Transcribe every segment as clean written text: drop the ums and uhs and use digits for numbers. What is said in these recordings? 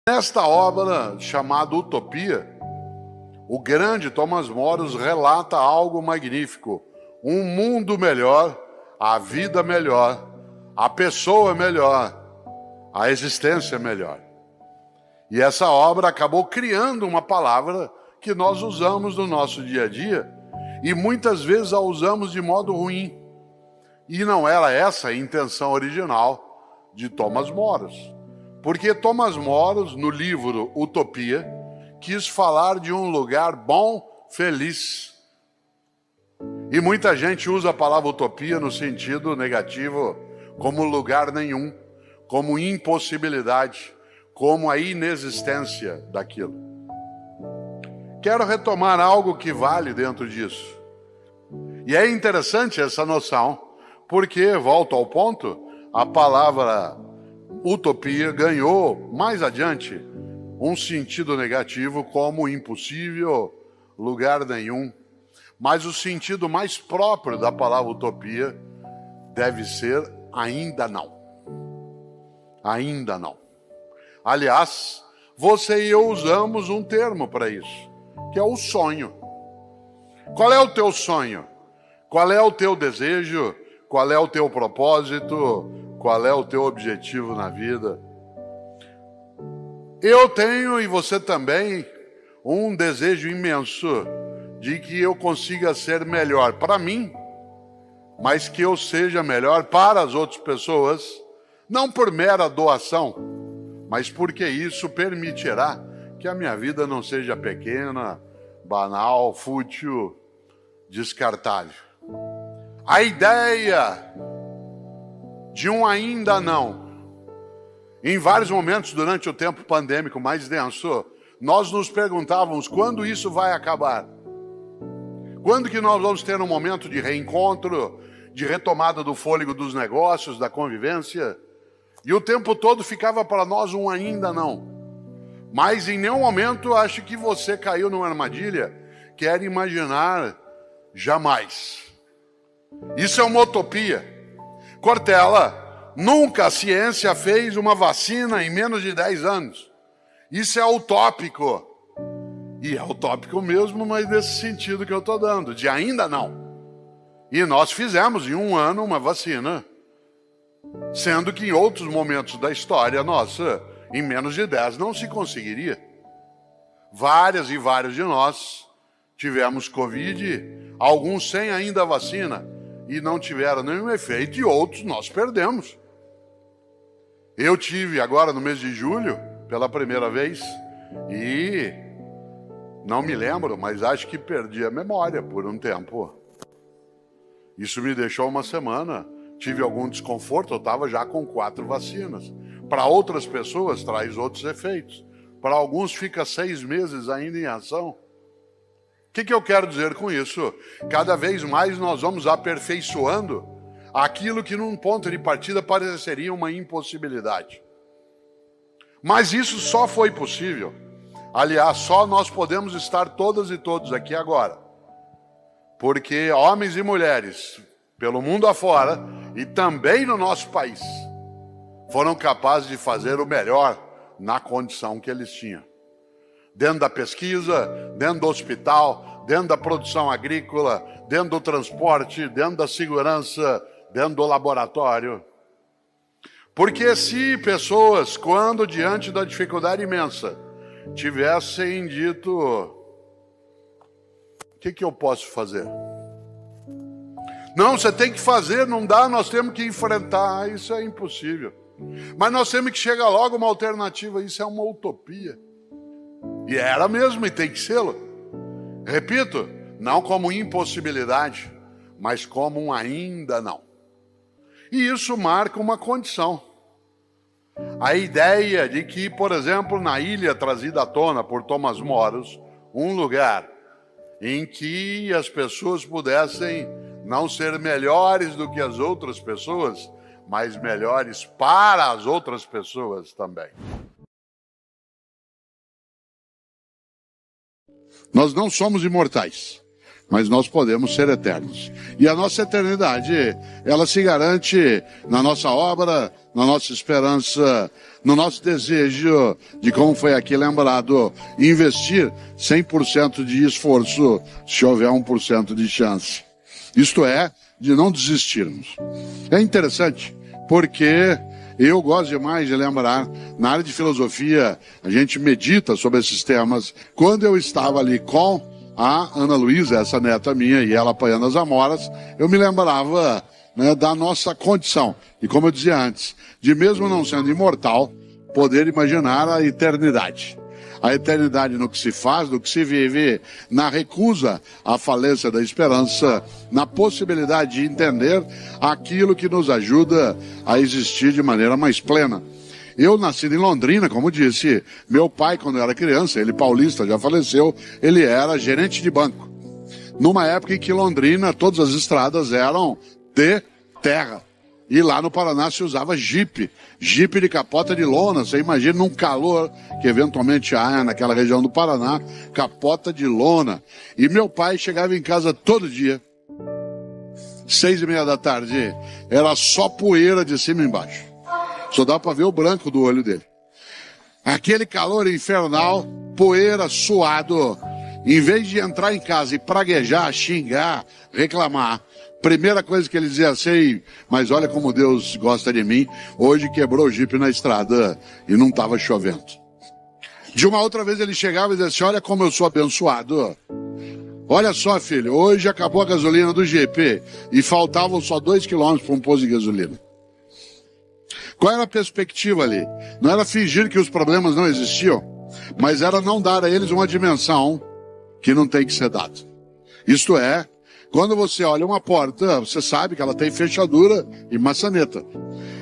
Nesta obra chamada Utopia, o grande Thomas Moros relata algo magnífico: um mundo melhor, a vida melhor, a pessoa melhor, a existência melhor. E essa obra acabou criando uma palavra que nós usamos no nosso dia a dia e muitas vezes a usamos de modo ruim. E não era essa a intenção original de Thomas Moros. Porque Thomas Moros, no livro Utopia, quis falar de um lugar bom, feliz. E muita gente usa a palavra utopia no sentido negativo, como lugar nenhum, como impossibilidade, como a inexistência daquilo. Quero retomar algo que vale dentro disso. E é interessante essa noção, porque, volto ao ponto, a palavra utopia ganhou, mais adiante, um sentido negativo como impossível, lugar nenhum. Mas o sentido mais próprio da palavra utopia deve ser ainda não. Ainda não. Aliás, você e eu usamos um termo para isso, que é o sonho. Qual é o teu sonho? Qual é o teu desejo? Qual é o teu propósito? Qual é o teu objetivo na vida? Eu tenho, e você também, um desejo imenso de que eu consiga ser melhor para mim, mas que eu seja melhor para as outras pessoas, não por mera doação, mas porque isso permitirá que a minha vida não seja pequena, banal, fútil, descartável. A ideia de um ainda não. Em vários momentos durante o tempo pandêmico mais denso, nós nos perguntávamos quando isso vai acabar. Quando que nós vamos ter um momento de reencontro, de retomada do fôlego dos negócios, da convivência? E o tempo todo ficava para nós um ainda não. Mas em nenhum momento acho que você caiu numa armadilha, quer imaginar jamais. Isso é uma utopia. Cortella, nunca a ciência fez uma vacina em menos de 10 anos. Isso é utópico. E é utópico mesmo, mas nesse sentido que eu estou dando, de ainda não. E nós fizemos em 1 ano uma vacina, sendo que em outros momentos da história nossa, em menos de 10 não se conseguiria. Várias e vários de nós tivemos Covid, alguns sem ainda a vacina, e não tiveram nenhum efeito, e outros nós perdemos. Eu tive agora no mês de julho, pela primeira vez, e não me lembro, mas acho que perdi a memória por um tempo. Isso me deixou uma semana, tive algum desconforto, eu estava já com 4 vacinas. Para outras pessoas traz outros efeitos. Para alguns fica 6 meses ainda em ação. O que eu quero dizer com isso? Cada vez mais nós vamos aperfeiçoando aquilo que num ponto de partida pareceria uma impossibilidade. Mas isso só foi possível. Aliás, só nós podemos estar todas e todos aqui agora. Porque homens e mulheres, pelo mundo afora e também no nosso país, foram capazes de fazer o melhor na condição que eles tinham. Dentro da pesquisa, dentro do hospital, dentro da produção agrícola, dentro do transporte, dentro da segurança, dentro do laboratório. Porque se pessoas, quando diante da dificuldade imensa, tivessem dito: o que eu posso fazer? Não, você tem que fazer, não dá, nós temos que enfrentar. Isso é impossível. Mas nós temos que chegar logo uma alternativa, isso é uma utopia. E era mesmo, e tem que ser-lo. Repito, não como impossibilidade, mas como um ainda não. E isso marca uma condição. A ideia de que, por exemplo, na ilha trazida à tona por Thomas Moros, um lugar em que as pessoas pudessem não ser melhores do que as outras pessoas, mas melhores para as outras pessoas também. Nós não somos imortais, mas nós podemos ser eternos. E a nossa eternidade, ela se garante na nossa obra, na nossa esperança, no nosso desejo de, como foi aqui lembrado, investir 100% de esforço se houver 1% de chance. Isto é, de não desistirmos. É interessante, porque eu gosto demais de lembrar, na área de filosofia, a gente medita sobre esses temas. Quando eu estava ali com a Ana Luísa, essa neta minha, e ela apanhando as amoras, eu me lembrava, né, da nossa condição. E como eu dizia antes, de mesmo não sendo imortal, poder imaginar a eternidade. A eternidade no que se faz, no que se vive, na recusa à falência da esperança, na possibilidade de entender aquilo que nos ajuda a existir de maneira mais plena. Eu nasci em Londrina, como disse, meu pai, quando eu era criança, ele paulista, já faleceu, ele era gerente de banco. Numa época em que Londrina, todas as estradas eram de terra. E lá no Paraná se usava jipe de capota de lona. Você imagina num calor que eventualmente há naquela região do Paraná, capota de lona. E meu pai chegava em casa todo dia, 6:30 da tarde, era só poeira de cima e embaixo. Só dá para ver o branco do olho dele. Aquele calor infernal, poeira, suado. Em vez de entrar em casa e praguejar, xingar, reclamar, primeira coisa que ele dizia assim, mas olha como Deus gosta de mim, hoje quebrou o jipe na estrada e não estava chovendo. De uma outra vez ele chegava e dizia assim, olha como eu sou abençoado. Olha só, filho, hoje acabou a gasolina do jipe e faltavam só 2 quilômetros para um posto de gasolina. Qual era a perspectiva ali? Não era fingir que os problemas não existiam, mas era não dar a eles uma dimensão que não tem que ser dada. Isto é, quando você olha uma porta, você sabe que ela tem fechadura e maçaneta.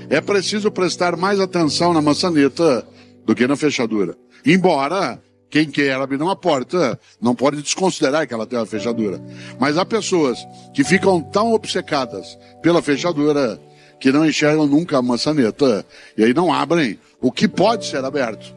É preciso prestar mais atenção na maçaneta do que na fechadura. Embora quem quer abrir uma porta não pode desconsiderar que ela tem uma fechadura. Mas há pessoas que ficam tão obcecadas pela fechadura que não enxergam nunca a maçaneta e aí não abrem o que pode ser aberto.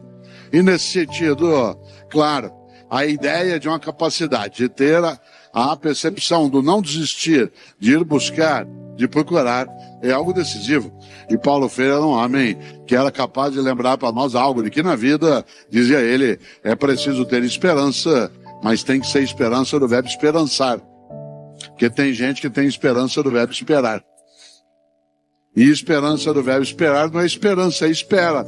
E nesse sentido, claro, a ideia de uma capacidade de ter a percepção do não desistir, de ir buscar, de procurar, é algo decisivo. E Paulo Freire era um homem que era capaz de lembrar para nós algo de que na vida, dizia ele, é preciso ter esperança, mas tem que ser esperança do verbo esperançar. Porque tem gente que tem esperança do verbo esperar. E esperança do verbo esperar não é esperança, é espera.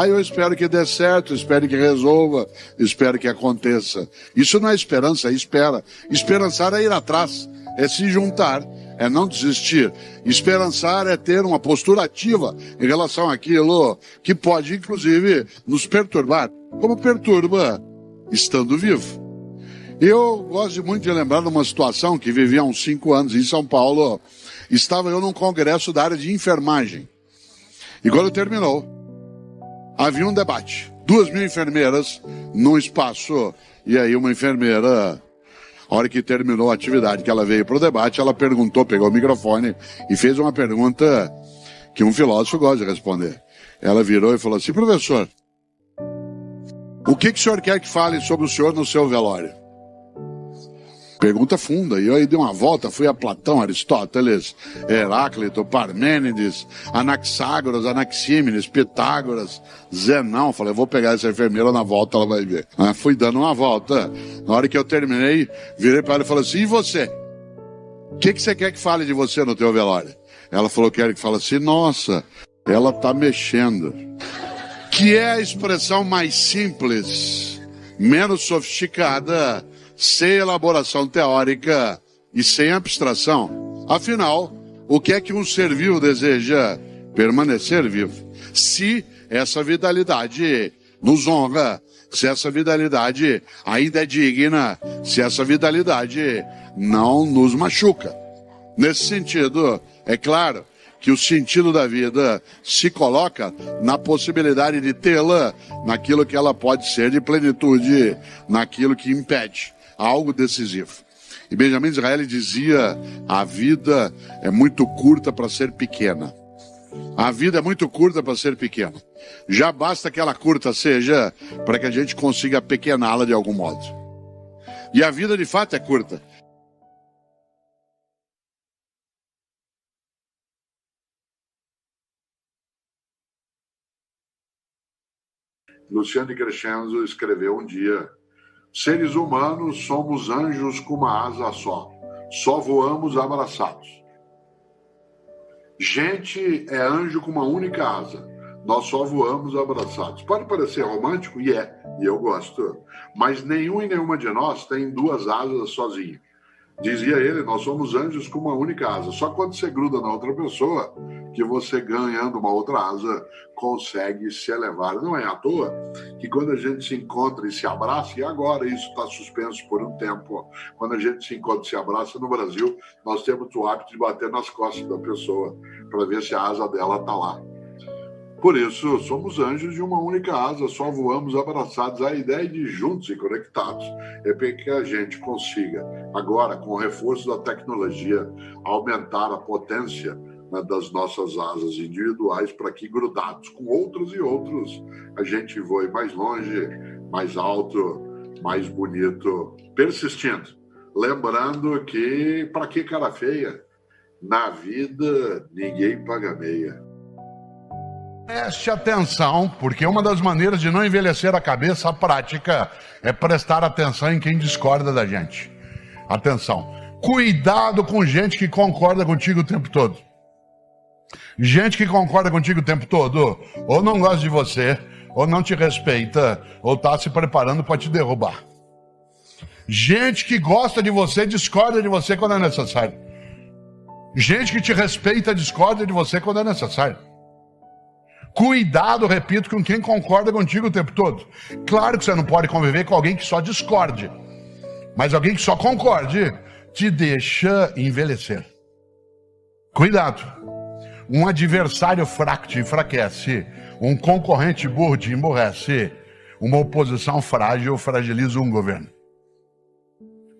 Eu espero que dê certo, espero que resolva, espero que aconteça. Isso não é esperança, é espera. Esperançar é ir atrás, é se juntar, é não desistir. Esperançar é ter uma postura ativa em relação àquilo que pode, inclusive, nos perturbar. Como perturba estando vivo. Eu gosto muito de lembrar de uma situação que vivi há uns 5 anos em São Paulo. Estava eu num congresso da área de enfermagem. E quando terminou, havia um debate. 2.000 enfermeiras num espaço. E aí uma enfermeira, a hora que terminou a atividade que ela veio para o debate, ela perguntou, pegou o microfone e fez uma pergunta que um filósofo gosta de responder. Ela virou e falou assim, professor, o que o senhor quer que fale sobre o senhor no seu velório? Pergunta funda, e eu aí dei uma volta, fui a Platão, Aristóteles, Heráclito, Parmênides, Anaxágoras, Anaxímenes, Pitágoras, Zenão. Falei, eu vou pegar essa enfermeira na volta, ela vai ver. Fui dando uma volta. Na hora que eu terminei, virei para ela e falei assim, e você? O que você quer que fale de você no teu velório? Ela falou, quero que fale assim, nossa, ela tá mexendo. Que é a expressão mais simples, menos sofisticada, sem elaboração teórica e sem abstração. Afinal, o que é que um ser vivo deseja? Permanecer vivo. Se essa vitalidade nos honra, se essa vitalidade ainda é digna, se essa vitalidade não nos machuca. Nesse sentido, é claro que o sentido da vida se coloca na possibilidade de tê-la naquilo que ela pode ser de plenitude, naquilo que impede. Algo decisivo. E Benjamin Disraeli dizia, a vida é muito curta para ser pequena. A vida é muito curta para ser pequena. Já basta que ela curta seja para que a gente consiga pequená-la de algum modo. E a vida de fato é curta. Luciano de Crescenzo escreveu um dia: seres humanos somos anjos com uma asa só voamos abraçados. Gente é anjo com uma única asa, nós só voamos abraçados. Pode parecer romântico, e eu gosto, mas nenhum e nenhuma de nós tem duas asas sozinho. Dizia ele, nós somos anjos com uma única asa. Só quando você gruda na outra pessoa, que você, ganhando uma outra asa, consegue se elevar. Não é à toa que quando a gente se encontra e se abraça, e agora isso está suspenso por um tempo, quando a gente se encontra e se abraça no Brasil, nós temos o hábito de bater nas costas da pessoa para ver se a asa dela está lá. Por isso, somos anjos de uma única asa, só voamos abraçados. A ideia de juntos e conectados é para que a gente consiga, agora, com o reforço da tecnologia, aumentar a potência, né, das nossas asas individuais, para que, grudados com outros e outros, a gente voe mais longe, mais alto, mais bonito, persistindo. Lembrando que, para que cara feia? Na vida, ninguém paga meia. Preste atenção, porque uma das maneiras de não envelhecer a cabeça, a prática, é prestar atenção em quem discorda da gente. Atenção. Cuidado com gente que concorda contigo o tempo todo. Gente que concorda contigo o tempo todo, ou não gosta de você, ou não te respeita, ou está se preparando para te derrubar. Gente que gosta de você, discorda de você quando é necessário. Gente que te respeita, discorda de você quando é necessário. Cuidado, repito, com quem concorda contigo o tempo todo. Claro que você não pode conviver com alguém que só discorde, mas alguém que só concorde te deixa envelhecer. Cuidado. Um adversário fraco te enfraquece, um concorrente burro te emburrece, uma oposição frágil fragiliza um governo.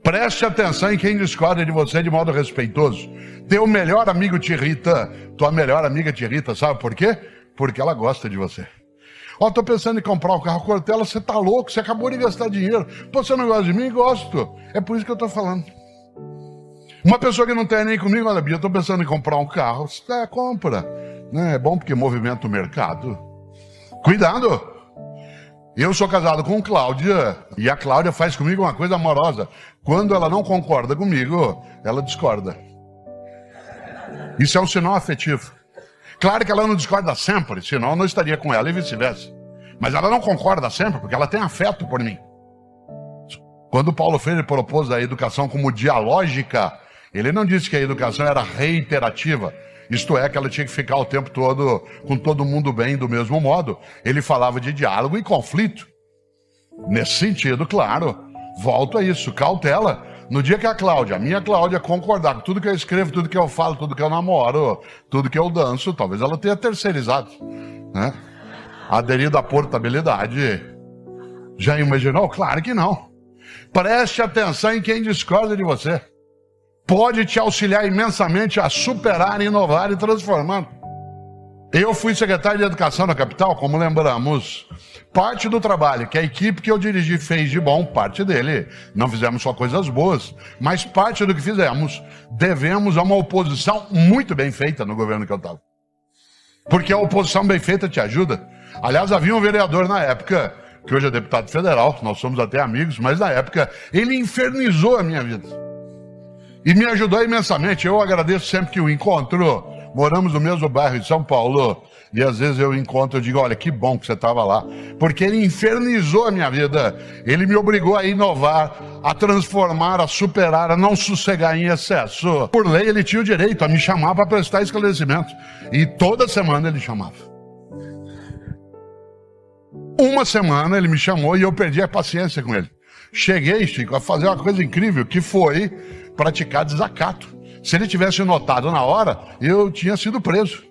Preste atenção em quem discorda de você de modo respeitoso. Teu melhor amigo te irrita, tua melhor amiga te irrita, sabe por quê? Porque ela gosta de você. Ó, tô pensando em comprar um carro Cortella, você tá louco, você acabou de gastar dinheiro. Pô, você não gosta de mim? Gosto. É por isso que eu tô falando. Uma pessoa que não tem nem comigo, olha, Bia, eu tô pensando em comprar um carro. Você compra. É bom porque movimenta o mercado. Cuidado. Eu sou casado com Cláudia, e a Cláudia faz comigo uma coisa amorosa. Quando ela não concorda comigo, ela discorda. Isso é um sinal afetivo. Claro que ela não discorda sempre, senão eu não estaria com ela e vice-versa. Mas ela não concorda sempre, porque ela tem afeto por mim. Quando Paulo Freire propôs a educação como dialógica, ele não disse que a educação era reiterativa, isto é, que ela tinha que ficar o tempo todo com todo mundo bem do mesmo modo. Ele falava de diálogo e conflito. Nesse sentido, claro, volto a isso, cautela. No dia que a minha Cláudia, concordar com tudo que eu escrevo, tudo que eu falo, tudo que eu namoro, tudo que eu danço, talvez ela tenha terceirizado, né? Aderido à portabilidade. Já imaginou? Claro que não. Preste atenção em quem discorda de você. Pode te auxiliar imensamente a superar, inovar e transformar. Eu fui secretário de Educação na capital, como lembramos. Parte do trabalho que a equipe que eu dirigi fez de bom, parte dele. Não fizemos só coisas boas, mas parte do que fizemos devemos a uma oposição muito bem feita no governo que eu estava. Porque a oposição bem feita te ajuda. Aliás, havia um vereador na época, que hoje é deputado federal, nós somos até amigos, mas na época ele infernizou a minha vida. E me ajudou imensamente. Eu agradeço sempre que o encontro. Moramos no mesmo bairro de São Paulo, e às vezes eu encontro e digo, olha, que bom que você estava lá, porque ele infernizou a minha vida, ele me obrigou a inovar, a transformar, a superar, a não sossegar em excesso. Por lei, ele tinha o direito a me chamar para prestar esclarecimento, e toda semana ele chamava. Uma semana ele me chamou e eu perdi a paciência com ele. Cheguei, Chico, a fazer uma coisa incrível, que foi praticar desacato. Se ele tivesse notado na hora, eu tinha sido preso.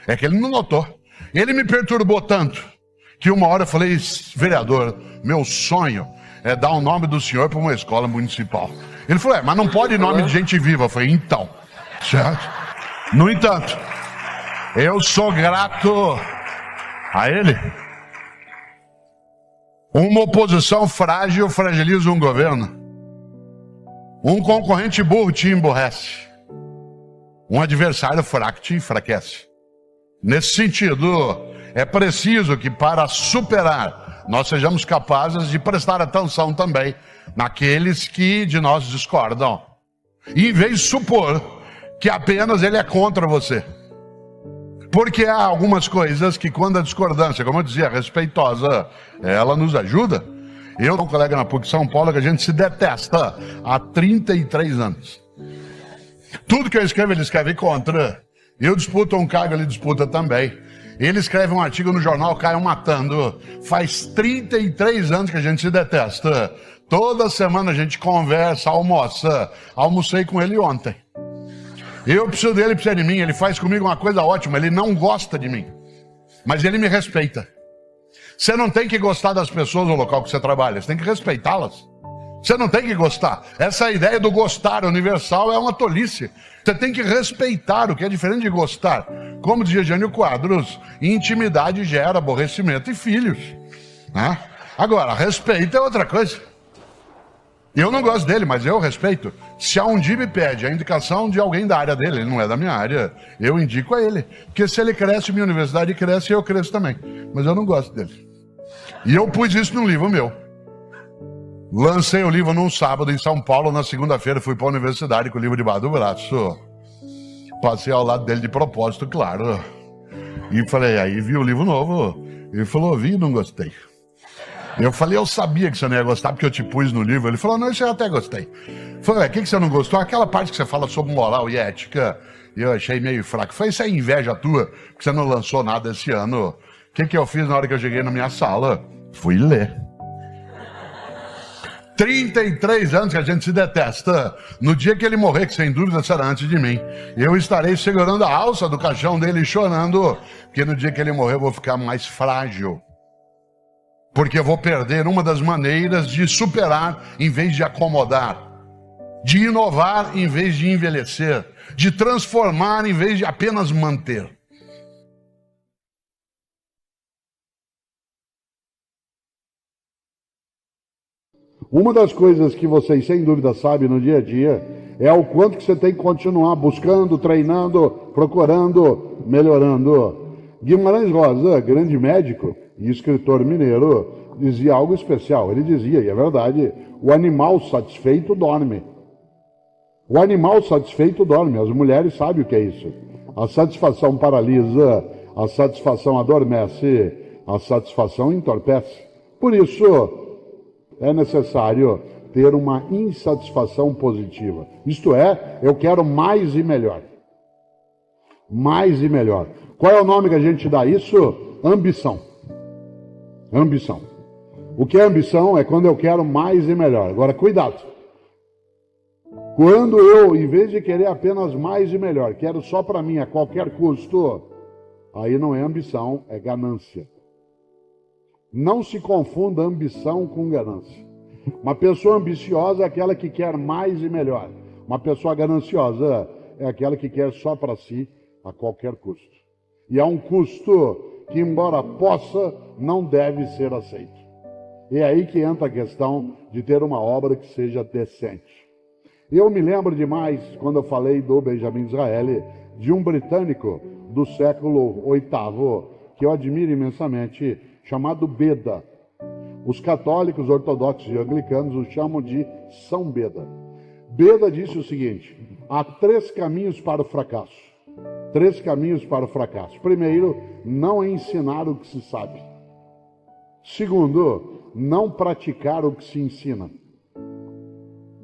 É que ele não notou. Ele me perturbou tanto que uma hora eu falei, vereador, meu sonho é dar o nome do senhor para uma escola municipal. Ele falou, mas não pode nome de gente viva. Eu falei, então, certo? No entanto, eu sou grato a ele. Uma oposição frágil fragiliza um governo. Um concorrente burro te emburrece. Um adversário fraco te enfraquece. Nesse sentido, é preciso que para superar nós sejamos capazes de prestar atenção também naqueles que de nós discordam. E em vez de supor que apenas ele é contra você. Porque há algumas coisas que quando a discordância, como eu dizia, respeitosa, ela nos ajuda. Eu tenho um colega na PUC São Paulo que a gente se detesta há 33 anos. Tudo que eu escrevo, ele escreve contra. Eu disputo um cargo, ele disputa também. Ele escreve um artigo no jornal, caiu matando. Faz 33 anos que a gente se detesta. Toda semana a gente conversa, almoça. Almocei com ele ontem. Eu preciso dele, ele precisa de mim. Ele faz comigo uma coisa ótima. Ele não gosta de mim, mas ele me respeita. Você não tem que gostar das pessoas no local que você trabalha. Você tem que respeitá-las. Você não tem que gostar. Essa ideia do gostar universal é uma tolice. Você tem que respeitar, o que é diferente de gostar. Como dizia Jânio Quadros, intimidade gera aborrecimento e filhos. Né? Agora, respeito é outra coisa. Eu não gosto dele, mas eu respeito. Se a Undib me pede a indicação de alguém da área dele, ele não é da minha área, eu indico a ele. Porque se ele cresce, minha universidade cresce e eu cresço também. Mas eu não gosto dele. E eu pus isso num livro meu. Lancei o livro num sábado em São Paulo, na segunda-feira fui para a universidade com o livro debaixo do braço. Passei ao lado dele de propósito, claro. E falei, aí vi o livro novo. Ele falou, vi e não gostei. Eu falei, eu sabia que você não ia gostar porque eu te pus no livro. Ele falou, não, isso eu até gostei. Eu falei, o que você não gostou? Aquela parte que você fala sobre moral e ética, eu achei meio fraco. Eu falei, isso é inveja tua, porque você não lançou nada esse ano. O que eu fiz na hora que eu cheguei na minha sala? Fui ler. 33 anos que a gente se detesta. No dia que ele morrer, que sem dúvida será antes de mim, eu estarei segurando a alça do caixão dele e chorando, porque no dia que ele morrer eu vou ficar mais frágil. Porque eu vou perder uma das maneiras de superar em vez de acomodar, de inovar em vez de envelhecer, de transformar em vez de apenas manter. Uma das coisas que vocês sem dúvida sabem no dia a dia é o quanto que você tem que continuar buscando, treinando, procurando, melhorando. Guimarães Rosa, grande médico e escritor mineiro, dizia algo especial. Ele dizia, e é verdade, o animal satisfeito dorme. O animal satisfeito dorme. As mulheres sabem o que é isso. A satisfação paralisa, a satisfação adormece, a satisfação entorpece. Por isso, é necessário ter uma insatisfação positiva. Isto é, eu quero mais e melhor. Mais e melhor. Qual é o nome que a gente dá isso? Ambição. Ambição. O que é ambição? É quando eu quero mais e melhor. Agora, cuidado. Quando eu, em vez de querer apenas mais e melhor, quero só para mim a qualquer custo, aí não é ambição, é ganância. Não se confunda ambição com ganância. Uma pessoa ambiciosa é aquela que quer mais e melhor. Uma pessoa gananciosa é aquela que quer só para si a qualquer custo. E há um custo que, embora possa, não deve ser aceito. E é aí que entra a questão de ter uma obra que seja decente. Eu me lembro demais, quando eu falei do Benjamin Disraeli, de um britânico do século VIII, que eu admiro imensamente, chamado Beda. Os católicos, ortodoxos e anglicanos o chamam de São Beda. Beda disse o seguinte: há 3 caminhos para o fracasso. 3 caminhos para o fracasso. Primeiro, não ensinar o que se sabe. Segundo, não praticar o que se ensina.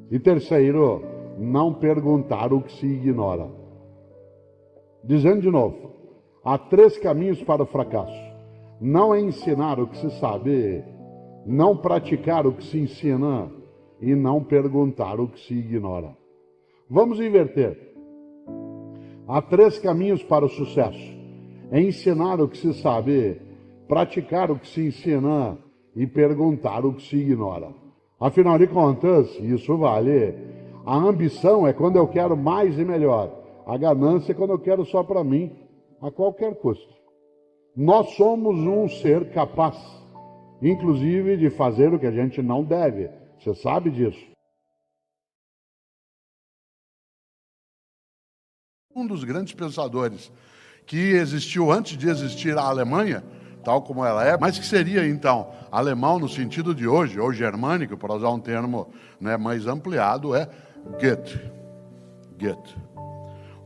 E terceiro, não perguntar o que se ignora. Dizendo de novo, há 3 caminhos para o fracasso. Não ensinar o que se sabe, não praticar o que se ensina e não perguntar o que se ignora. Vamos inverter. Há 3 caminhos para o sucesso: ensinar o que se sabe, praticar o que se ensina e perguntar o que se ignora. Afinal de contas, isso vale. A ambição é quando eu quero mais e melhor. A ganância é quando eu quero só para mim, a qualquer custo. Nós somos um ser capaz, inclusive, de fazer o que a gente não deve. Você sabe disso. Um dos grandes pensadores que existiu antes de existir a Alemanha tal como ela é, mas que seria, então, alemão no sentido de hoje, ou germânico, para usar um termo, né, mais ampliado, é Goethe. Goethe.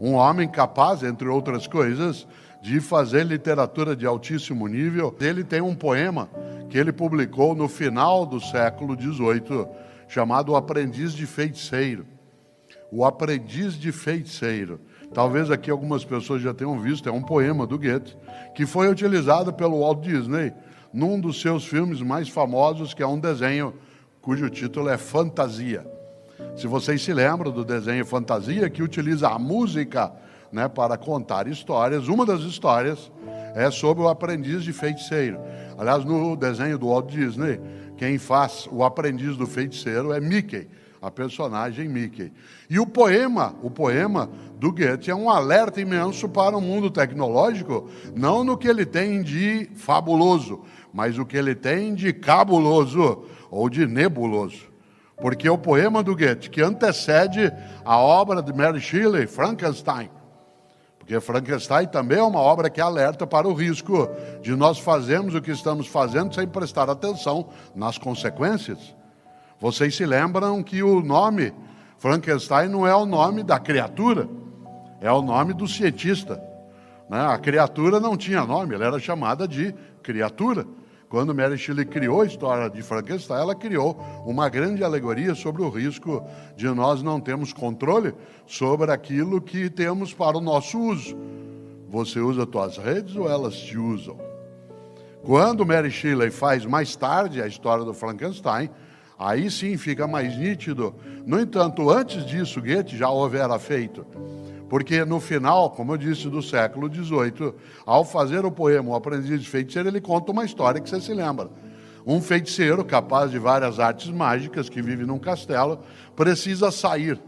Um homem capaz, entre outras coisas, de fazer literatura de altíssimo nível. Ele tem um poema que ele publicou no final do século XVIII, chamado O Aprendiz de Feiticeiro. O Aprendiz de Feiticeiro. Talvez aqui algumas pessoas já tenham visto, é um poema do Goethe, que foi utilizado pelo Walt Disney num dos seus filmes mais famosos, que é um desenho cujo título é Fantasia. Se vocês se lembram do desenho Fantasia, que utiliza a música, né, para contar histórias, uma das histórias é sobre o aprendiz de feiticeiro. Aliás, no desenho do Walt Disney, quem faz o aprendiz do feiticeiro é Mickey, a personagem Mickey. E o poema do Goethe é um alerta imenso para o mundo tecnológico, não no que ele tem de fabuloso, mas o que ele tem de cabuloso ou de nebuloso. Porque o poema do Goethe, que antecede a obra de Mary Shelley, Frankenstein, porque Frankenstein também é uma obra que alerta para o risco de nós fazermos o que estamos fazendo sem prestar atenção nas consequências. Vocês se lembram que o nome Frankenstein não é o nome da criatura, é o nome do cientista, né? A criatura não tinha nome, ela era chamada de criatura. Quando Mary Shelley criou a história de Frankenstein, ela criou uma grande alegoria sobre o risco de nós não termos controle sobre aquilo que temos para o nosso uso. Você usa as tuas redes ou elas te usam? Quando Mary Shelley faz mais tarde a história do Frankenstein, aí sim fica mais nítido. No entanto, antes disso, Goethe já houvera feito. Porque no final, como eu disse, do século XVIII, ao fazer o poema O Aprendiz de Feiticeiro, ele conta uma história que você se lembra. Um feiticeiro, capaz de várias artes mágicas, que vive num castelo, precisa sair.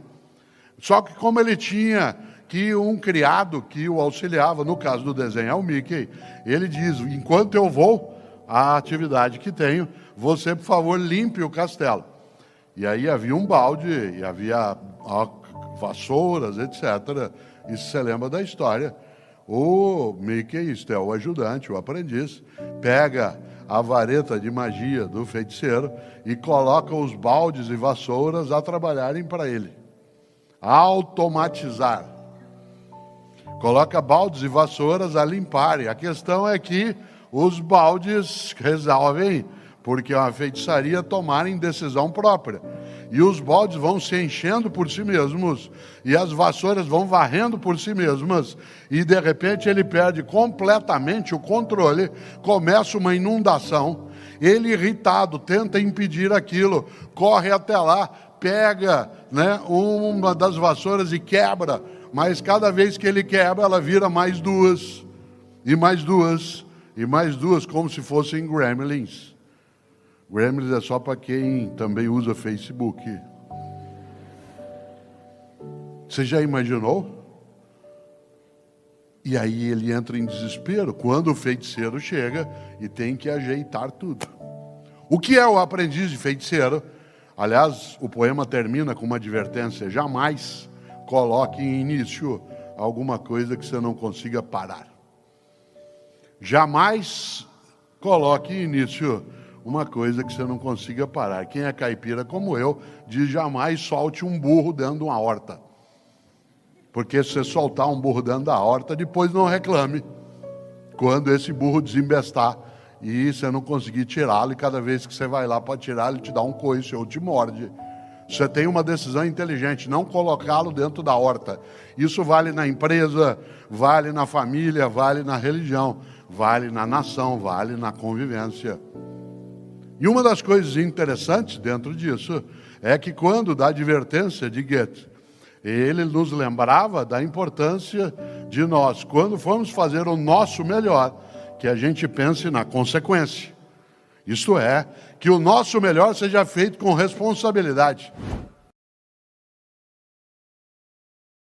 Só que como ele tinha que um criado que o auxiliava, no caso do desenho é o Mickey, ele diz, enquanto eu vou à atividade que tenho, você, por favor, limpe o castelo. E aí havia um balde, e havia vassouras, etc. Isso você lembra da história. O Mickey, isto é o ajudante, o aprendiz, pega a vareta de magia do feiticeiro e coloca os baldes e vassouras a trabalharem para ele. Automatizar. Coloca baldes e vassouras a limparem. A questão é que os baldes resolvem, porque é uma feitiçaria, tomarem decisão própria. E os baldes vão se enchendo por si mesmos, e as vassouras vão varrendo por si mesmas, e de repente ele perde completamente o controle, começa uma inundação, ele irritado tenta impedir aquilo, corre até lá, pega, né, uma das vassouras e quebra, mas cada vez que ele quebra, ela vira mais duas, e mais duas, e mais duas, como se fossem gremlins. Gremlins é só para quem também usa Facebook. Você já imaginou? E aí ele entra em desespero quando o feiticeiro chega e tem que ajeitar tudo. O que é o aprendiz de feiticeiro? Aliás, o poema termina com uma advertência: jamais coloque em início alguma coisa que você não consiga parar. Jamais coloque em início uma coisa que você não consiga parar. Quem é caipira como eu, diz jamais solte um burro dentro de uma horta. Porque se você soltar um burro dentro da horta, depois não reclame quando esse burro desembestar e você não conseguir tirá-lo, e cada vez que você vai lá para tirar, ele te dá um coice ou te morde. Você tem uma decisão inteligente, não colocá-lo dentro da horta. Isso vale na empresa, vale na família, vale na religião, vale na nação, vale na convivência. E uma das coisas interessantes dentro disso é que quando da advertência de Goethe, ele nos lembrava da importância de nós, quando formos fazer o nosso melhor, que a gente pense na consequência. Isto é, que o nosso melhor seja feito com responsabilidade.